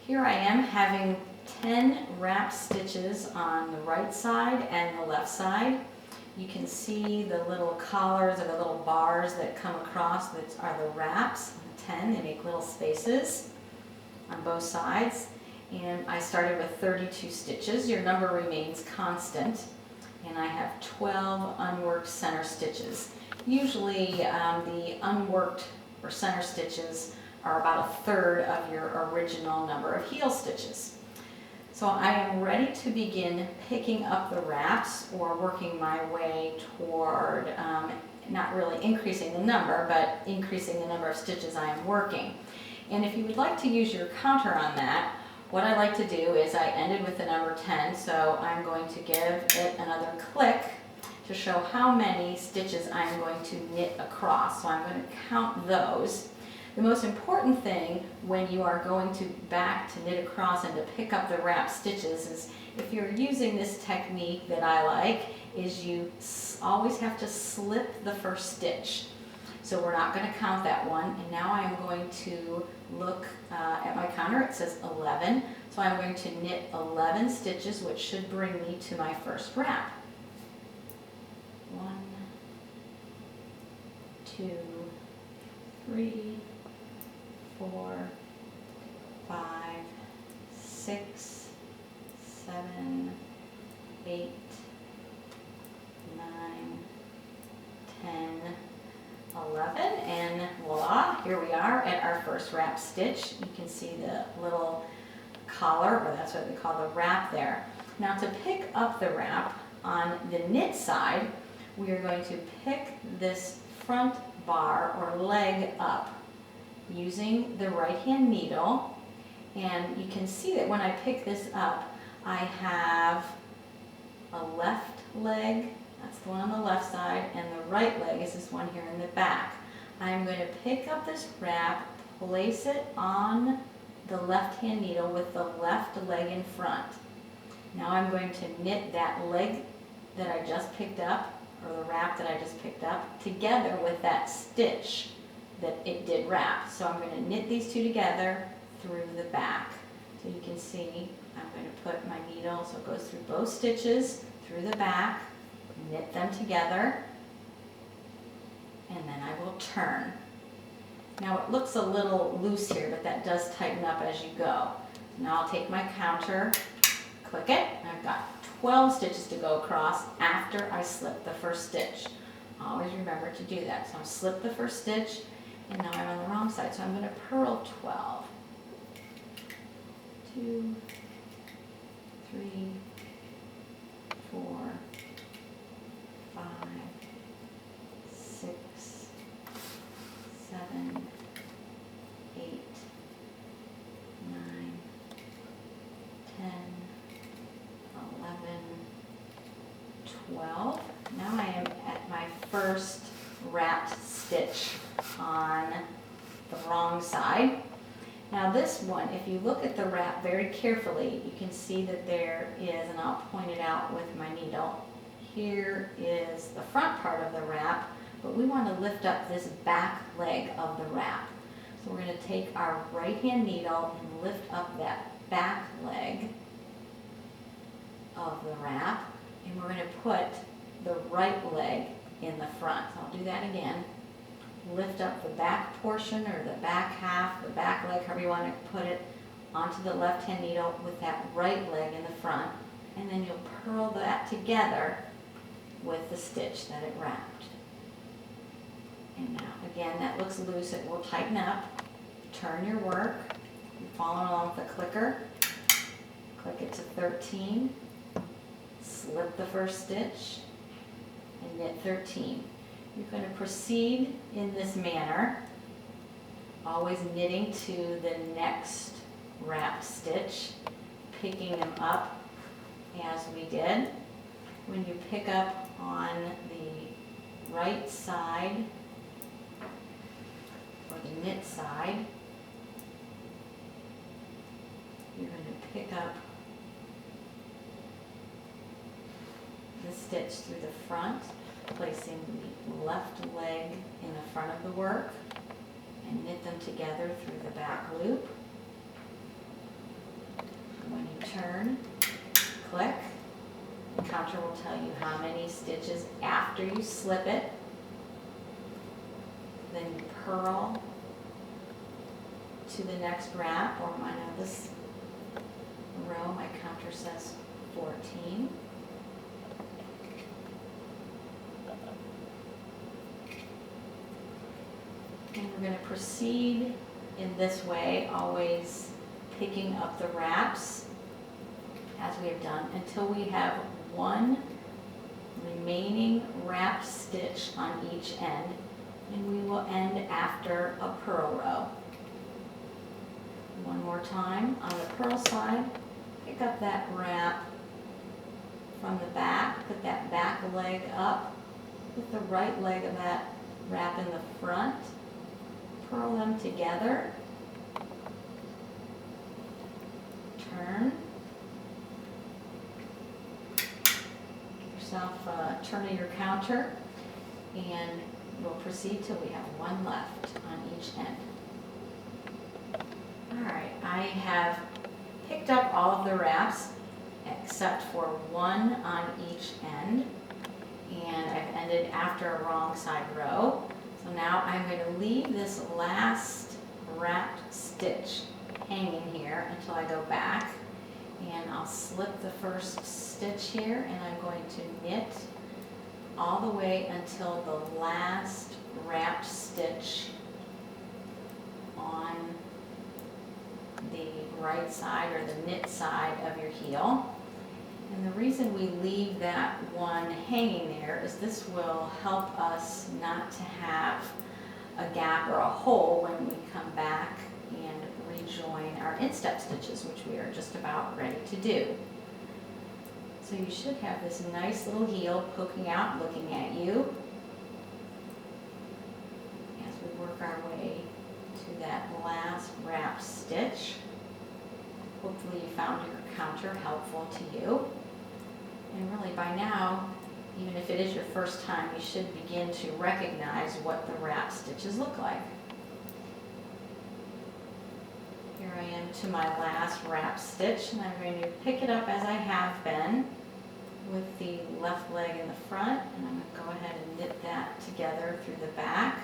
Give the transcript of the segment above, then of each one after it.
Here I am having 10 wrap stitches on the right side and the left side. You can see the little collars or the little bars that come across that are the wraps. 10, they make little spaces on both sides. And I started with 32 stitches. Your number remains constant. And I have 12 unworked center stitches. Usually the unworked or center stitches are about a third of your original number of heel stitches. So I am ready to begin picking up the wraps or working my way toward not really increasing the number, but increasing the number of stitches I am working. And if you would like to use your counter on that, what I like to do is I ended with the number 10, so I'm going to give it another click to show how many stitches I'm going to knit across. So I'm going to count those. The most important thing when you are going back to knit across and to pick up the wrap stitches is, if you're using this technique that I like, is you always have to slip the first stitch. So we're not going to count that one, and now I am going to look at my counter. It says 11, so I'm going to knit 11 stitches, which should bring me to my first wrap. 1, 2, 3, 4, 5, 6, 7, 8, 9, 10, 11, and voila, here we are at our first wrap stitch. You can see the little collar, or that's what they call the wrap there. Now to pick up the wrap on the knit side, we are going to pick this front bar or leg up using the right hand needle, and you can see that when I pick this up, I have a left leg, that's the one on the left side, and the right leg is this one here in the back. I'm going to pick up this wrap, place it on the left hand needle with the left leg in front. Now I'm going to knit that leg that I just picked up, or the wrap that I just picked up, together with that stitch that it did wrap. So I'm going to knit these two together through the back. So you can see I'm going to put my needle, so it goes through both stitches, through the back, knit them together, and then I will turn. Now it looks a little loose here, but that does tighten up as you go. Now I'll take my counter, click it, and I've got 12 stitches to go across after I slip the first stitch. Always remember to do that. So I'll slip the first stitch, and now I'm on the wrong side, so I'm going to purl 12. 2, 3, 4, 5, 6, 7, 8, 9, 10, 11, 12. Now I am at my first wrapped stitch on the wrong side. Now this one, if you look at the wrap very carefully, you can see that there is, and I'll point it out with my needle, here is the front part of the wrap, but we want to lift up this back leg of the wrap. So we're going to take our right hand needle and lift up that back leg of the wrap, and we're going to put the right leg in the front. So I'll do that again. Lift up the back portion, or the back half, the back leg, however you want to put it, onto the left hand needle with that right leg in the front, and then you'll purl that together with the stitch that it wrapped. And now again, that looks loose, it will tighten up. Turn your work, you follow along with the clicker, click it to 13, slip the first stitch, and knit 13. You're going to proceed in this manner, always knitting to the next wrap stitch, picking them up as we did. When you pick up on the right side, or the knit side, you're going to pick up the stitch through the front, placing the left leg in the front of the work, and knit them together through the back loop. you turn, click. The counter will tell you how many stitches after you slip it. Then you purl to the next wrap, or I know this row, my counter says 14. And we're going to proceed in this way, always picking up the wraps as we have done until we have one remaining wrapped stitch on each end, and we will end after a purl row. One more time on the purl side, pick up that wrap from the back, put that back leg up, put the right leg of that wrap in the front, purl them together, turn, give yourself a turn of your counter, and we'll proceed till we have one left on each end. Alright, I have picked up all of the wraps except for one on each end, and I've ended after a wrong side row. So now I'm going to leave this last wrapped stitch hanging here until I go back, and I'll slip the first stitch here, and I'm going to knit all the way until the last wrapped stitch on the right side or the knit side of your heel. And the reason we leave that one hanging there is this will help us not to have a gap or a hole when we come back and rejoin our instep stitches, which we are just about ready to do. So you should have this nice little heel poking out, looking at you as we work our way to that last wrap stitch. Hopefully you found your counter helpful to you. And really by now, even if it is your first time, you should begin to recognize what the wrap stitches look like. Here I am to my last wrap stitch, and I'm going to pick it up as I have been with the left leg in the front, and I'm going to go ahead and knit that together through the back.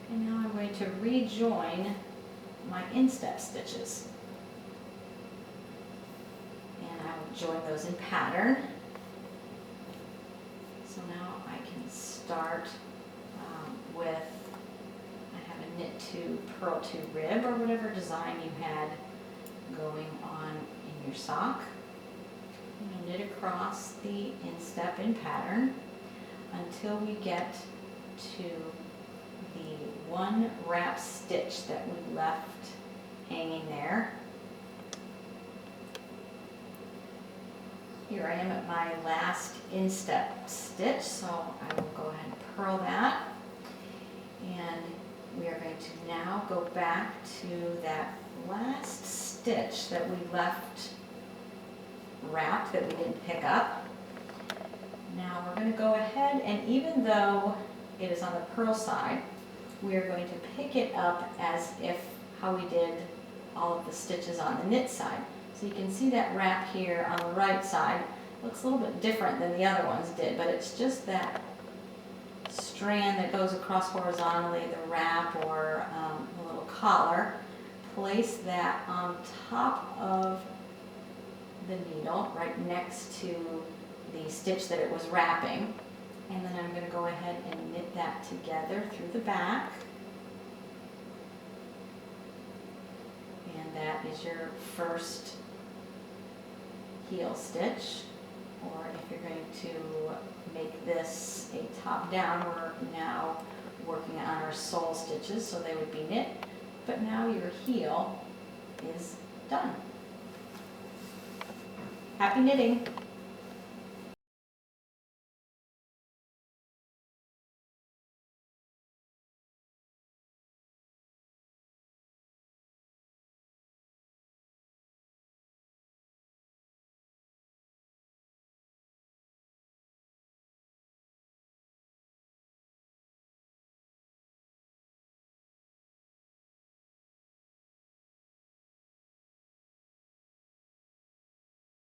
And now I'm going to rejoin my instep stitches. And I will join those in pattern. So now I can start with, I have a knit to, purl to rib, or whatever design you had going on in your sock. And I'll knit across the instep in pattern until we get to the one wrap stitch that we left hanging there. Here I am at my last instep stitch, so I will go ahead and purl that. And we are going to now go back to that last stitch that we left wrapped that we didn't pick up. Now we're going to go ahead, and even though it is on the purl side, we are going to pick it up as if how we did all of the stitches on the knit side. So you can see that wrap here on the right side looks a little bit different than the other ones did, but it's just that strand that goes across horizontally, the wrap or a little collar. Place that on top of the needle, right next to the stitch that it was wrapping. And then I'm going to go ahead and knit that together through the back. And that is your first heel stitch. Or if you're going to make this a top down, we're now working on our sole stitches, so they would be knit. But now your heel is done. Happy knitting!